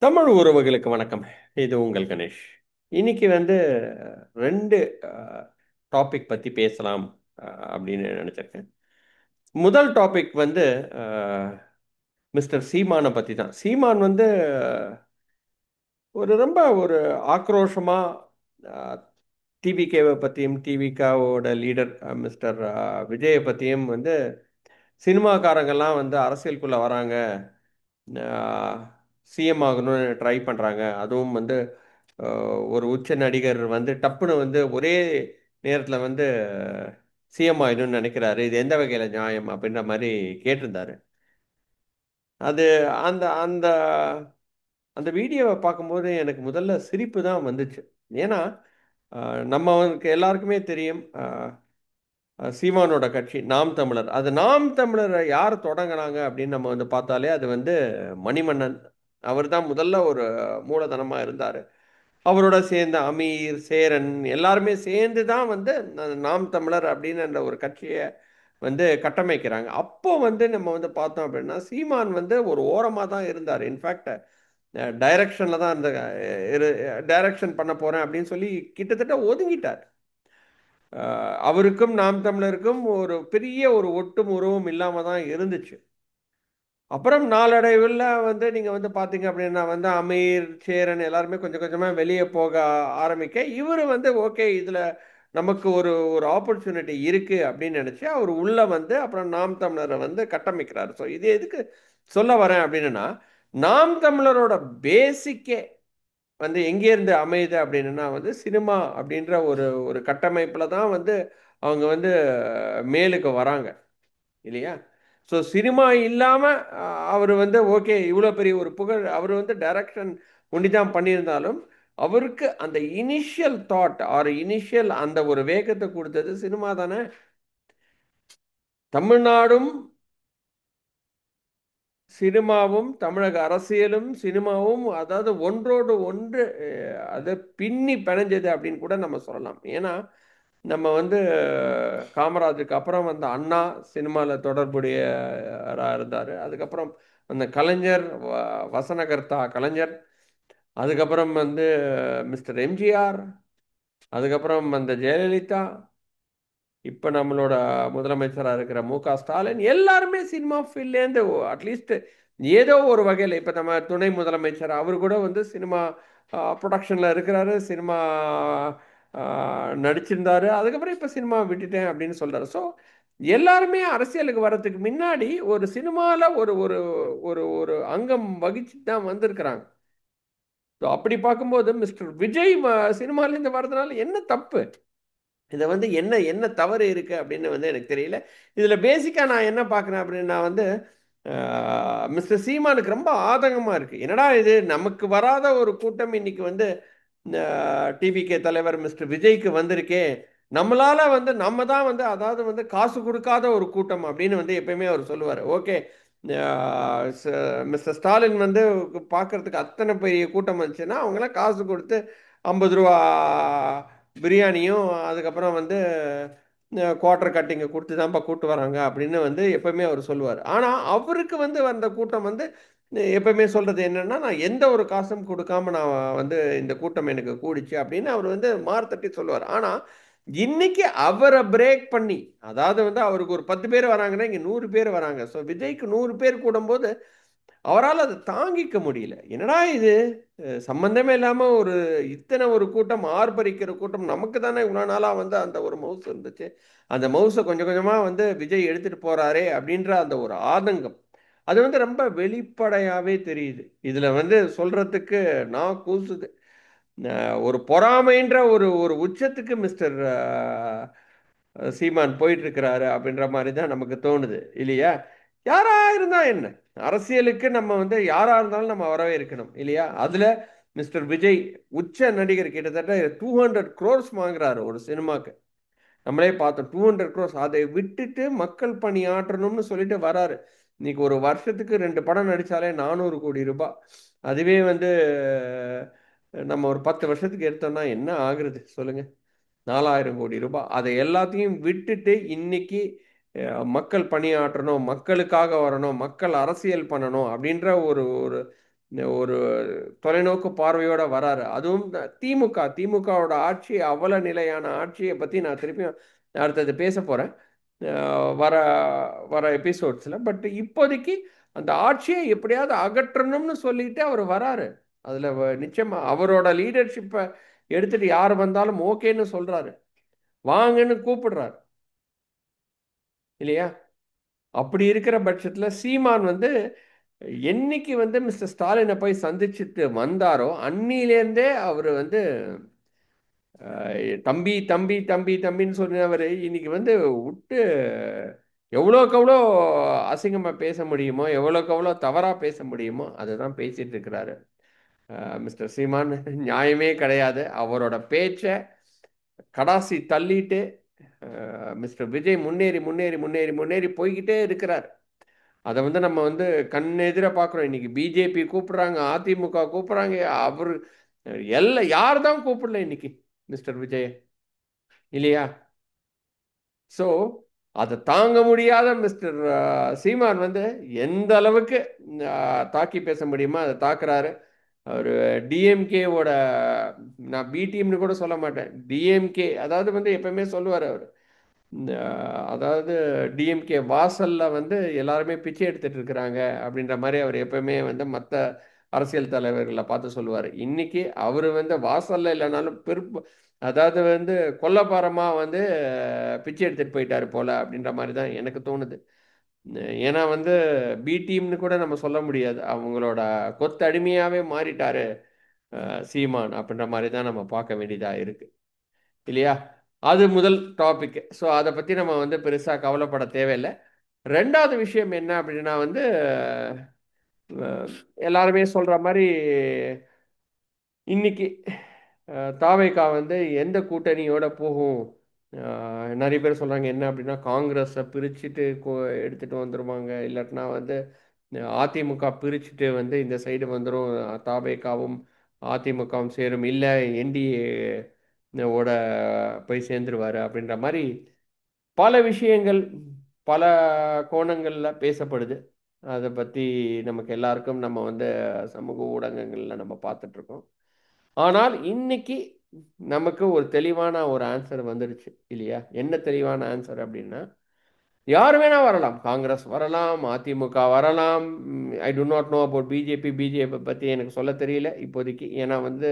தமிழ் உறவுகளுக்கு வணக்கம். இது உங்கள் கணேஷ். இன்னைக்கு வந்து ரெண்டு டாபிக் பற்றி பேசலாம் அப்படின்னு நினச்சிருக்கேன். முதல் டாபிக் வந்து மிஸ்டர் சீமானை பற்றி தான். சீமான் வந்து ரொம்ப ஒரு ஆக்ரோஷமாக டிவிகேவை பற்றியும் டிவிகாவோட லீடர் மிஸ்டர் விஜயை பற்றியும் வந்து சினிமாக்காரங்கெல்லாம் வந்து அரசியலுக்குள்ளே வராங்க, சிஎம் ஆகணும்னு ட்ரை பண்ணுறாங்க. அதுவும் வந்து ஒரு உச்ச நடிகர் வந்து டப்புன்னு வந்து ஒரே நேரத்தில் வந்து சிஎம் ஆயிடும்னு நினைக்கிறாரு. இது எந்த வகையில் நியாயம் அப்படின்ற மாதிரி கேட்டிருந்தாரு. அது அந்த அந்த அந்த வீடியோவை பார்க்கும்போது எனக்கு முதல்ல சிரிப்பு தான் வந்துச்சு. ஏன்னா நம்மளுக்கு எல்லாருக்குமே தெரியும், சீமானோட கட்சி நாம் தமிழர். அது நாம் தமிழரை யார் தொடங்கினாங்க அப்படின்னு நம்ம வந்து பார்த்தாலே அது வந்து மணிமன்னன். அவர் தான் முதல்ல ஒரு மூலதனமாக இருந்தார். அவரோட சேர்ந்த அமீர், சேரன் எல்லாருமே சேர்ந்து தான் வந்து நாம் தமிழர் அப்படின்னு ஒரு கட்சியை வந்து கட்டமைக்கிறாங்க. அப்போ வந்து நம்ம வந்து பார்த்தோம் அப்படின்னா சீமான் வந்து ஒரு ஓரமாக தான் இருந்தார். இன்ஃபேக்ட் டைரக்ஷனில் தான் இருந்த டைரக்ஷன் பண்ண போகிறேன் அப்படின்னு சொல்லி கிட்டத்தட்ட ஒதுங்கிட்டார். அவருக்கும் நாம் தமிழருக்கும் ஒரு பெரிய ஒரு ஒட்டும் உறவும் இல்லாமல் தான் இருந்துச்சு. அப்புறம் நாளடைவில் வந்து நீங்கள் வந்து பார்த்தீங்க அப்படின்னா வந்து அமீர், சேரன் எல்லாருமே கொஞ்சம் கொஞ்சமாக வெளியே போக ஆரம்பிக்க இவர் வந்து ஓகே, இதில் நமக்கு ஒரு ஒரு ஆப்பர்ச்சுனிட்டி இருக்குது அப்படின்னு நினச்சி அவர் உள்ளே வந்து அப்புறம் நாம் தமிழரை வந்து கட்டமைக்கிறார். ஸோ இது எதுக்கு சொல்ல வரேன் அப்படின்னா, நாம் தமிழரோட பேசிக்கே வந்து எங்கேருந்து அமையுது அப்படின்னா வந்து சினிமா அப்படின்ற ஒரு ஒரு கட்டமைப்பில் தான் வந்து அவங்க வந்து மேலுக்கு வராங்க, இல்லையா? ஸோ சினிமா இல்லாமல் அவர் வந்து ஓகே இவ்வளோ பெரிய ஒரு புகழ் அவர் வந்து டைரக்ஷன் ஒண்டி தான் பண்ணியிருந்தாலும் அவருக்கு அந்த இனிஷியல் தாட் ஆர் இனிஷியல் அந்த ஒரு வேகத்தை கொடுத்தது சினிமா தானே. தமிழ்நாடும் சினிமாவும் தமிழக அரசியலும் சினிமாவும் அதாவது ஒன்றோடு ஒன்று அதை பின்னி பிணைஞ்சது அப்படின்னு கூட நம்ம சொல்லலாம். ஏன்னா நம்ம வந்து காமராஜருக்கு அப்புறம் வந்து அண்ணா சினிமாவில் தொடர்புடையராக இருந்தார். அதுக்கப்புறம் அந்த கலைஞர், வசனகர்த்தா கலைஞர், அதுக்கப்புறம் வந்து மிஸ்டர் எம்ஜிஆர், அதுக்கப்புறம் அந்த ஜெயலலிதா, இப்போ நம்மளோட முதலமைச்சராக இருக்கிற மு.க. ஸ்டாலின் எல்லாருமே சினிமா ஃபீல்ட்லேருந்து அட்லீஸ்ட் ஏதோ ஒரு வகையில் இப்போ நம்ம துணை முதலமைச்சர் அவர் கூட வந்து சினிமா ப்ரொடக்ஷனில் இருக்கிறாரு, சினிமா நடிச்சிருந்தாரு, அதுக்கப்புறம் இப்போ சினிமா விட்டுட்டேன் அப்படின்னு சொல்கிறார். ஸோ எல்லாருமே அரசியலுக்கு வர்றதுக்கு முன்னாடி ஒரு சினிமாவில் ஒரு ஒரு ஒரு ஒரு அங்கம் வகிச்சு தான் வந்திருக்கிறாங்க. ஸோ அப்படி பார்க்கும்போது மிஸ்டர் விஜய் சினிமாலேருந்து வர்றதுனால என்ன தப்பு? இதை வந்து என்ன என்ன தவறு இருக்குது அப்படின்னு வந்து எனக்கு தெரியல. இதில் பேசிக்காக நான் என்ன பார்க்குறேன் அப்படின்னா வந்து மிஸ்டர் சீமானுக்கு ரொம்ப ஆதங்கமாக இருக்குது. என்னடா இது நமக்கு வராத ஒரு கூட்டம் இன்னைக்கு வந்து டிவிகே தலைவர் மிஸ்டர் விஜய்க்கு வந்திருக்கே, நம்மளால வந்து நம்ம தான் வந்து அதாவது வந்து காசு கொடுக்காத ஒரு கூட்டம் அப்படின்னு வந்து எப்பயுமே அவர் சொல்லுவார். ஓகே, மிஸ்டர் ஸ்டாலின் வந்து பார்க்கறதுக்கு அத்தனை பெரிய கூட்டம் வந்துச்சுன்னா அவங்களாம் காசு கொடுத்து 50 ரூபா பிரியாணியும் அதுக்கப்புறம் வந்து குவார்டர் கட்டிங்க கொடுத்து தான்ப்பா கூட்டு வராங்க அப்படின்னு வந்து எப்பவுமே அவர் சொல்லுவார். ஆனால் அவருக்கு வந்து அந்த கூட்டம் வந்து எப்பவுமே சொல்றது என்னன்னா, நான் எந்த ஒரு காசும் கொடுக்காம நான் வந்து இந்த கூட்டம் எனக்கு கூடிச்சு அப்படின்னு அவர் வந்து மார்த்தட்டி சொல்லுவார். ஆனால் இன்னைக்கு அவரை பிரேக் பண்ணி, அதாவது வந்து அவருக்கு ஒரு 10 பேர் வராங்கன்னா இங்கே 100 பேர் வராங்க. ஸோ விஜய்க்கு 100 பேர் கூடும்போது அவரால் அதை தாங்கிக்க முடியல. என்னடா இது, சம்பந்தமே இல்லாமல் ஒரு இத்தனை ஒரு கூட்டம் ஆர்ப்பரிக்கிற கூட்டம், நமக்கு தானே இவ்வளோ நாளாக வந்து அந்த ஒரு மவுஸ் இருந்துச்சு, அந்த மவுஸை கொஞ்சம் கொஞ்சமாக வந்து விஜய் எடுத்துட்டு போறாரே அப்படின்ற அந்த ஒரு ஆதங்கம் அது வந்து ரொம்ப வெளிப்படையாகவே தெரியுது. இதில் வந்து சொல்றதுக்கு நான் கூசுது. ஒரு பொறாமைன்ற ஒரு ஒரு உச்சத்துக்கு மிஸ்டர் சீமான் போயிட்டு இருக்கிறாரு அப்படின்ற மாதிரி தான் நமக்கு தோணுது, இல்லையா? யாரா இருந்தா என்ன, அரசியலுக்கு நம்ம வந்து யாரா இருந்தாலும் நம்ம வரவேற்கணும், இல்லையா? அதுல மிஸ்டர் விஜய் உச்ச நடிகர், கிட்டத்தட்ட 200 crores வாங்குறாரு ஒரு சினிமாக்கு. நம்மளே பார்த்தோம், 200 crores. அதை விட்டுட்டு மக்கள் பணி ஆற்றணும்னு சொல்லிட்டு வராரு. இன்னைக்கு ஒரு வருஷத்துக்கு 2 படம் நடிச்சாலே 400 கோடி ரூபாய். அதுவே வந்து நம்ம ஒரு 10 வருஷத்துக்கு எடுத்தோம்னா என்ன ஆகுறது சொல்லுங்க? 4000 கோடி ரூபாய். அதை எல்லாத்தையும் விட்டுட்டு இன்னைக்கு மக்கள் பணியாற்றணும், மக்களுக்காக வரணும், மக்கள் அரசியல் பண்ணணும் அப்படின்ற ஒரு ஒரு ஒரு தொலைநோக்கு பார்வையோட வராரு. அதுவும் திமுகவோட ஆட்சி அவல நிலையான ஆட்சியை பற்றி நான் திருப்பியும் அடுத்தது பேச போகிறேன் வர வர எபிசோட்ஸில். பட் இப்போதைக்கு அந்த ஆட்சியை எப்படியாவது அகற்றணும்னு சொல்லிட்டு அவர் வராரு. அதில் நிச்சயமா அவரோட லீடர்ஷிப்பை எடுத்துட்டு யார் வந்தாலும் ஓகேன்னு சொல்றாரு, வாங்கன்னு கூப்பிடுறாரு இல்லையா? அப்படி இருக்கிற பட்சத்தில் சீமான் வந்து என்னைக்கு வந்து மிஸ்டர் ஸ்டாலினை போய் சந்திச்சுட்டு வந்தாரோ அன்னிலேருந்தே அவர் வந்து தம்பி தம்பி தம்பி தம்பின்னு சொன்னவர் இன்னைக்கு வந்து விட்டு எவ்வளோக்கு எவ்வளோ அசிங்கமாக பேச முடியுமோ, எவ்வளோக்கு எவ்வளோ தவறாக பேச முடியுமோ அதுதான் பேசிட்டு இருக்கிறாரு மிஸ்டர் சீமான். நியாயமே கிடையாது. அவரோட பேச்சை கடாசி தள்ளிட்டு மிஸ்டர் விஜய் முன்னேறி முன்னேறி முன்னேறி முன்னேறி போய்கிட்டே இருக்கிறார். அதை வந்து நம்ம வந்து கண்ணெதிர பார்க்குறோம். இன்னைக்கு பிஜேபி கூப்பிடுறாங்க, அதிமுக கூப்பிடுறாங்க, அவர் எல்லாம் யார் தான் கூப்பிடல இன்னைக்கு மிஸ்டர் விஜய் இல்லையா? ஸோ அதை தாங்க முடியாத மிஸ்டர் சீமான் வந்து எந்த அளவுக்கு தாக்கி பேச முடியுமோ அதை தாக்குறாரு. அவர் டிஎம்கேவோட, நான் பி டீம்னு கூட சொல்ல மாட்டேன், டிஎம்கே அதாவது வந்து எப்பவுமே சொல்லுவார் அவர், அதாவது டிஎம்கே வாசல்ல வந்து எல்லாருமே பிச்சை எடுத்துட்டு இருக்கிறாங்க அப்படின்ற மாதிரி அவர் எப்பவுமே வந்து மற்ற அரசியல் தலைவர்களை பார்த்து சொல்லுவார். இன்னைக்கு அவர் வந்து வாசல்ல இல்லைனாலும் அதாவது வந்து கொல்லப்பாரமா வந்து பிச்சை எடுத்துட்டு போயிட்டாரு போல அப்படின்ற மாதிரி தான் எனக்கு தோணுது. ஏன்னா வந்து பி டீம்னு கூட நம்ம சொல்ல முடியாது, அவங்களோட கொத்து அடிமையாவே மாறிட்டாரு சீமான் அப்படின்ற மாதிரி தான் நம்ம பார்க்க வேண்டியதா இருக்கு இல்லையா? அது முதல் டாபிக். ஸோ அதை பற்றி நம்ம வந்து பெருசாக கவலைப்பட தேவையில்லை. ரெண்டாவது விஷயம் என்ன அப்படின்னா வந்து எல்லாருமே சொல்கிற மாதிரி இன்னைக்கு தாவேகா வந்து எந்த கூட்டணியோட போகும், நிறைய பேர் சொல்கிறாங்க என்ன அப்படின்னா காங்கிரஸை பிரிச்சுட்டு எடுத்துகிட்டு வந்துடுவாங்க, இல்லாட்டினா வந்து அதிமுக பிரிச்சுட்டு வந்து இந்த சைடு வந்துடும், தாவேகாவும் அதிமுகவும் சேரும், இல்லை என்டிஏ ஓட போய் சேர்ந்துருவாரு அப்படின்ற மாதிரி பல விஷயங்கள் பல கோணங்களில் பேசப்படுது. அதை பற்றி நமக்கு எல்லாருக்கும் நம்ம வந்து சமூக ஊடகங்களில் நம்ம பார்த்துட்ருக்கோம். ஆனால் இன்னைக்கு நமக்கு ஒரு தெளிவான ஒரு ஆன்சர் வந்துடுச்சு இல்லையா? என்ன தெளிவான ஆன்சர் அப்படின்னா, யார் வேணா வரலாம், காங்கிரஸ் வரலாம், அதிமுக வரலாம். I do not know about BJP பற்றி எனக்கு சொல்ல தெரியல இப்போதைக்கு. ஏன்னா வந்து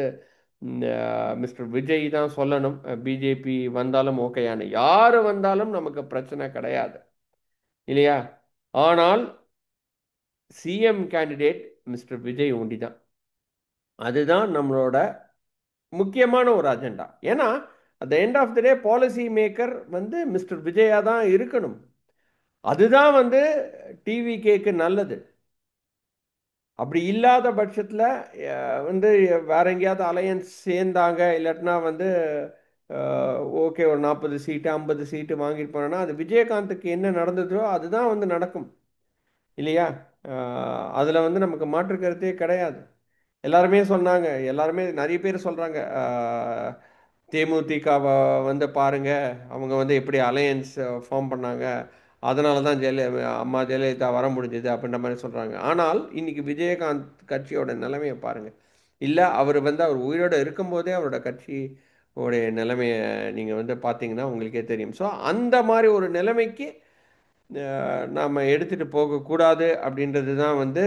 மிஸ்டர் விஜய் தான் சொல்லணும். பிஜேபி வந்தாலும் ஓகேயான, யார் வந்தாலும் நமக்கு பிரச்சனை கிடையாது இல்லையா? ஆனால் சிஎம் கேண்டிடேட் மிஸ்டர் விஜய் ஒண்டி தான். அதுதான் நம்மளோட முக்கியமான ஒரு அஜெண்டா. ஏன்னா at the end of the day policy maker வந்து மிஸ்டர் விஜயா தான் இருக்கணும். அதுதான் வந்து டிவிகேக்கு நல்லது. அப்படி இல்லாத பட்சத்தில் வந்து வேற எங்கேயாவது அலையன்ஸ் சேர்ந்தாங்க, இல்லாட்டினா வந்து ஓகே ஒரு 40 சீட்டு 50 சீட்டு வாங்கிட்டு போனோன்னா அது விஜயகாந்துக்கு என்ன நடந்ததோ அதுதான் வந்து நடக்கும் இல்லையா? அதில் வந்து நமக்கு மாற்று கருத்தே கிடையாது. எல்லாருமே சொன்னாங்க, எல்லாருமே நிறைய பேர் சொல்கிறாங்க, தேமுதிகவை வந்து பாருங்க, அவங்க வந்து எப்படி அலையன்ஸ் ஃபார்ம் பண்ணாங்க, அதனால தான் அம்மா ஜெயலலிதா வர முடிஞ்சது அப்படின்ற மாதிரி சொல்கிறாங்க. ஆனால் இன்னைக்கு விஜயகாந்த் கட்சியோட நிலைமையை பாருங்கள். இல்லை அவர் வந்து அவர் உயிரோடு இருக்கும்போதே அவரோட கட்சி உடைய நிலைமையை நீங்கள் வந்து பார்த்தீங்கன்னா உங்களுக்கே தெரியும். ஸோ அந்த மாதிரி ஒரு நிலைமைக்கு நாம் எடுத்துகிட்டு போகக்கூடாது அப்படின்றது தான் வந்து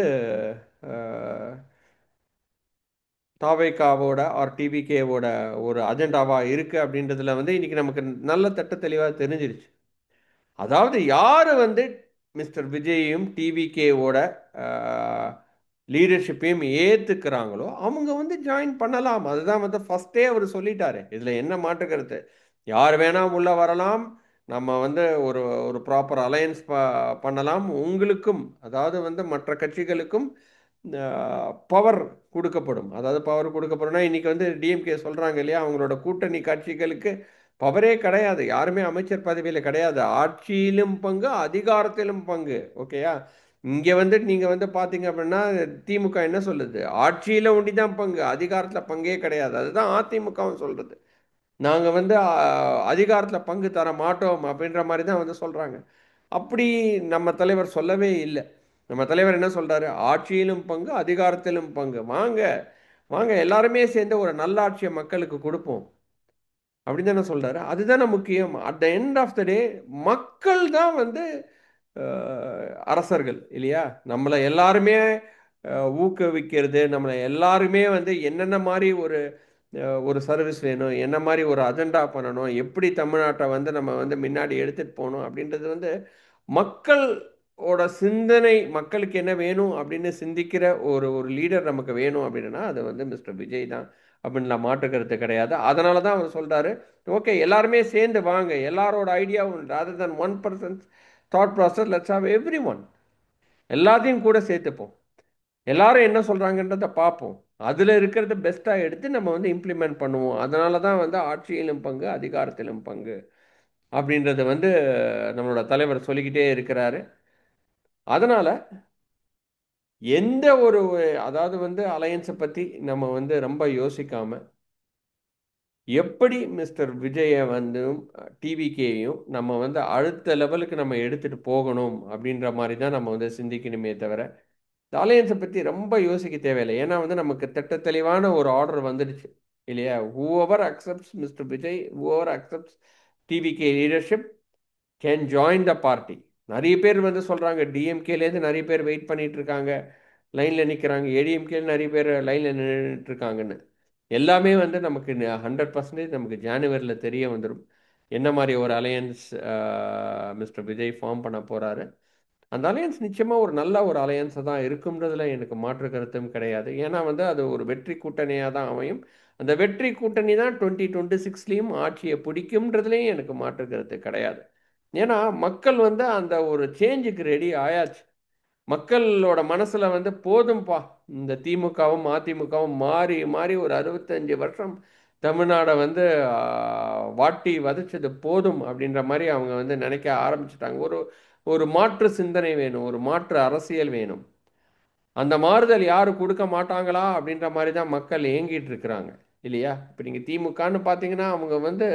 தாவேகாவோட ஆர் டிவிகேவோட ஒரு அஜெண்டாவாக இருக்குது அப்படின்றதுல வந்து இன்னைக்கு நமக்கு நல்ல திட்ட தெளிவாக தெரிஞ்சிருச்சு. அதாவது யார் வந்து மிஸ்டர் விஜயையும் டிவிகேவோட லீடர்ஷிப்பையும் ஏற்றுக்கிறாங்களோ அவங்க வந்து ஜாயின் பண்ணலாம். அதுதான் வந்து ஃபஸ்ட்டே அவர் சொல்லிட்டாரு. இதில் என்ன மாற்று கருத்து? யார் வேணால் உள்ளே வரலாம், நம்ம வந்து ஒரு ஒரு ப்ராப்பர் அலையன்ஸ் பண்ணலாம். உங்களுக்கும் அதாவது வந்து மற்ற கட்சிகளுக்கும் பவர் கொடுக்கப்படும். அதாவது பவர் கொடுக்கப்படும்னா இன்னைக்கு வந்து டிஎம்கே சொல்கிறாங்க இல்லையா, அவங்களோட கூட்டணி கட்சிகளுக்கு பவரே கிடையாது, யாருமே அமைச்சர் பதவியில் கிடையாது, ஆட்சியிலும் பங்கு அதிகாரத்திலும் பங்கு. ஓகேயா? இங்கே வந்து நீங்கள் வந்து பார்த்தீங்க அப்படின்னா திமுக என்ன சொல்லுது, ஆட்சியில் ஒண்டி தான் பங்கு, அதிகாரத்தில் பங்கே கிடையாது. அதுதான் அதிமுகவும் சொல்கிறது. நாங்கள் வந்து அதிகாரத்தில் பங்கு தர மாட்டோம் அப்படின்ற மாதிரி தான் வந்து சொல்கிறாங்க. அப்படி நம்ம தலைவர் சொல்லவே இல்லை. நம்ம தலைவர் என்ன சொல்றாரு? ஆட்சியிலும் பங்கு, அதிகாரத்திலும் பங்கு. வாங்க, வாங்க எல்லாருமே சேர்ந்து ஒரு நல்லாட்சியை மக்களுக்கு கொடுப்போம் அப்படின்னு தானே சொல்றாரு. அதுதானே முக்கியம். At the end of the day மக்கள் தான் வந்து அரசர்கள் இல்லையா? நம்மளை எல்லாருமே ஊக்குவிக்கிறது, நம்மளை எல்லாருமே வந்து என்னென்ன மாதிரி ஒரு சர்வீஸ் வேணும், என்ன மாதிரி ஒரு அஜெண்டா பண்ணணும், எப்படி தமிழ்நாட்டை வந்து நம்ம வந்து முன்னாடி எடுத்துட்டு போகணும் அப்படின்றது வந்து மக்களோட சிந்தனை, மக்களுக்கு என்ன வேணும் அப்படின்னு சிந்திக்கிற ஒரு ஒரு லீடர் நமக்கு வேணும் அப்படின்னா அது வந்து மிஸ்டர் விஜய் தான் அப்படின்லாம் மாற்றுக்கிறது கிடையாது. அதனால தான் அவர் சொல்றாரு, ஓகே எல்லாருமே சேர்ந்து வாங்க, எல்லாரோட ஐடியாவும் rather than one person's thought process, let's have everyone, எல்லாத்தையும் கூட சேர்த்துப்போம், எல்லாரும் என்ன சொல்றாங்கன்றத பார்ப்போம், அதுல இருக்கிறத பெஸ்டா எடுத்து நம்ம வந்து இம்ப்ளிமெண்ட் பண்ணுவோம். அதனால தான் வந்து ஆட்சியிலும் பங்கு, அதிகாரத்திலும் பங்கு அப்படின்றத வந்து நம்மளோட தலைவர் சொல்லிக்கிட்டே இருக்கிறாரு. அதனால எந்த ஒரு அதாவது வந்து அலையன்ஸை பத்தி நம்ம வந்து ரொம்ப யோசிக்காம எப்படி மிஸ்டர் விஜயை வந்து டிவிகேயும் நம்ம வந்து அடுத்த லெவலுக்கு நம்ம எடுத்துட்டு போகணும் அப்படின்ற மாதிரி தான் நம்ம வந்து சிந்திக்கணுமே தவிர இந்த அலையன்ஸை பற்றி ரொம்ப யோசிக்க தேவையில்லை. ஏன்னா வந்து நமக்கு திட்ட தெளிவான ஒரு ஆர்டர் வந்துடுச்சு இல்லையா? Whoever accepts mister Vijay, whoever accepts TVK leadership can join the party. நிறைய பேர் வந்து சொல்கிறாங்க, டிஎம்கேலேருந்து நிறைய பேர் வெயிட் பண்ணிட்டு இருக்காங்க, லைனில் நிற்கிறாங்க, ஏடிஎம்கேல நிறைய பேர் லைனில் நின்றுட்டு இருக்காங்கன்னு. எல்லாமே வந்து நமக்கு 100% நமக்கு ஜானுவரியில் தெரிய வந்துடும் என்ன மாதிரி ஒரு அலையன்ஸ் மிஸ்டர் விஜய் ஃபார்ம் பண்ண போகிறாரு. அந்த அலையன்ஸ் நிச்சயமாக ஒரு நல்ல ஒரு அலையன்ஸாக தான் இருக்கும்ன்றதுல எனக்கு மாற்று கருத்தும் கிடையாது. ஏன்னா வந்து அது ஒரு வெற்றி கூட்டணியாக தான் அமையும். அந்த வெற்றி கூட்டணி தான் 2026லேயும் ஆட்சியை பிடிக்கும்ன்றதுலேயும் எனக்கு மாற்று கருத்து கிடையாது. ஏன்னா மக்கள் வந்து அந்த ஒரு சேஞ்சுக்கு ரெடி ஆயாச்சு. மக்களோட மனசுல வந்து போதும்பா, இந்த திமுகவும் அதிமுகவும் மாறி மாறி ஒரு 65 வருஷம் தமிழ்நாடை வந்து வாட்டி வதைச்சது போதும் அப்படின்ற மாதிரி அவங்க வந்து நினைக்க ஆரம்பிச்சிட்டாங்க. ஒரு ஒரு மாற்று சிந்தனை வேணும், ஒரு மாற்று அரசியல் வேணும். அந்த மாறுதல் யாரு கொடுக்க மாட்டாங்களா அப்படின்ற மாதிரி தான் மக்கள் ஏங்கிட்டு இருக்கிறாங்க இல்லையா? இப்போ நீங்கள் திமுகன்னு பார்த்தீங்கன்னா அவங்க வந்து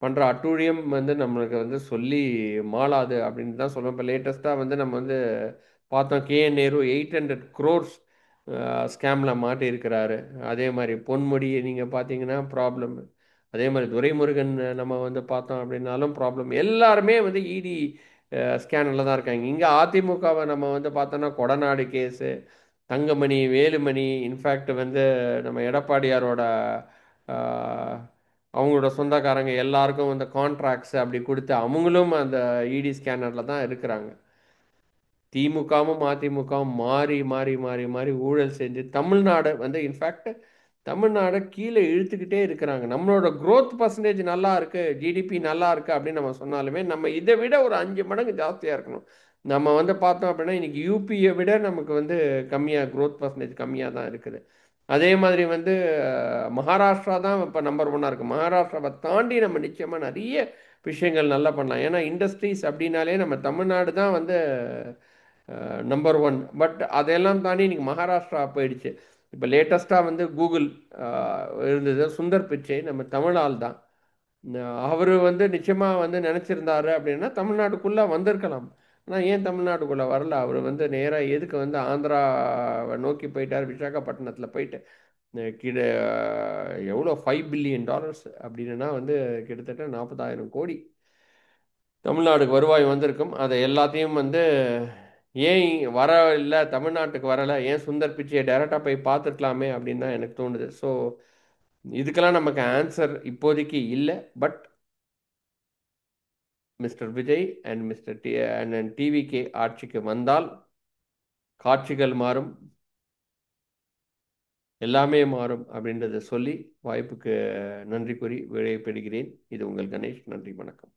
பண்ணுற அட்டூழியம் வந்து நம்மளுக்கு வந்து சொல்லி மாளாது அப்படின்னு தான் சொல்லுவோம். இப்போ லேட்டஸ்ட்டாக வந்து நம்ம வந்து பார்த்தோம், கேஎன் நேரு 800 crores ஸ்கேமில் மாட்டியிருக்கிறாரு. அதே மாதிரி பொன்முடி நீங்கள் பார்த்தீங்கன்னா ப்ராப்ளம். அதே மாதிரி துரைமுருகன் நம்ம வந்து பார்த்தோம் அப்படின்னாலும் ப்ராப்ளம். எல்லாருமே வந்து இடி ஸ்கேனில் தான் இருக்காங்க. இங்கே அதிமுகவை நம்ம வந்து பார்த்தோன்னா கொடநாடு கேஸு, தங்கமணி, வேலுமணி, இன்ஃபேக்ட் வந்து நம்ம எடப்பாடியாரோட ஆஹ், அவங்களோட சொந்தக்காரங்க எல்லாருக்கும் வந்து கான்ட்ராக்ட்ஸ் அப்படி கொடுத்து அவங்களும் அந்த இடி ஸ்கேனரில் தான் இருக்கிறாங்க. திமுகவும் அதிமுகவும் மாறி மாறி மாறி மாறி ஊழல் செஞ்சு தமிழ்நாடு வந்து இன்ஃபேக்ட் தமிழ்நாடை கீழே இழுத்துக்கிட்டே இருக்கிறாங்க. நம்மளோட growth பர்சன்டேஜ் நல்லா இருக்கு, ஜிடிபி நல்லா இருக்கு அப்படின்னு நம்ம சொன்னாலுமே நம்ம இதை விட ஒரு 5 மடங்கு ஜாஸ்தியாக இருக்கணும். நம்ம வந்து பார்த்தோம் அப்படின்னா இன்னைக்கு யூபியை விட நமக்கு வந்து கம்மியாக growth பர்சன்டேஜ் கம்மியாக தான் இருக்குது. அதே மாதிரி வந்து மகாராஷ்டிரா தான் இப்போ நம்பர் ஒன்னாக இருக்குது. மகாராஷ்டிராவை தாண்டி நம்ம நிச்சயமாக நிறைய விஷயங்கள் நல்லா பண்ணலாம். ஏன்னா இண்டஸ்ட்ரீஸ் அப்படின்னாலே நம்ம தமிழ்நாடு தான் வந்து நம்பர் ஒன். பட் அதெல்லாம் தாண்டி இன்னைக்கு மகாராஷ்டிரா போயிடுச்சு. இப்போ லேட்டஸ்ட்டாக வந்து கூகுள் இருந்தது, சுந்தர் பிச்சை நம்ம தமிழால் தான். அவர் வந்து நிச்சயமாக வந்து நினச்சிருந்தாரு அப்படின்னா தமிழ்நாட்டுக்குள்ளே வந்திருக்கலாம். ஆனால் ஏன் தமிழ்நாட்டுக்குள்ளே வரல? அவர் வந்து நேராக எதுக்கு வந்து ஆந்திராவை நோக்கி போயிட்டார், விசாகப்பட்டினத்தில் போயிட்டு கிட எவ்வளோ $5 பில்லியன் அப்படின்னா வந்து கிட்டத்தட்ட 40,000 கோடி தமிழ்நாடுக்கு வருவாய் வந்திருக்கும். அதை எல்லாத்தையும் வந்து ஏன் வர இல்லை, தமிழ்நாட்டுக்கு வரலை, ஏன் சுந்தர் பிச்சையை டைரெக்டாக போய் பார்த்துருக்கலாமே அப்படின்னு தான் எனக்கு தோணுது. ஸோ இதுக்கெல்லாம் நமக்கு ஆன்சர் இப்போதைக்கு இல்லை. But mister Vijay and mister and TVK ஆட்சிக்கு வந்தால் காட்சிகள் மாறும், எல்லாமே மாறும் அப்படின்றத சொல்லி வாய்ப்புக்கு நன்றி கூறி விடைபெறுகிறேன். இது உங்கள் கணேஷ். நன்றி, வணக்கம்.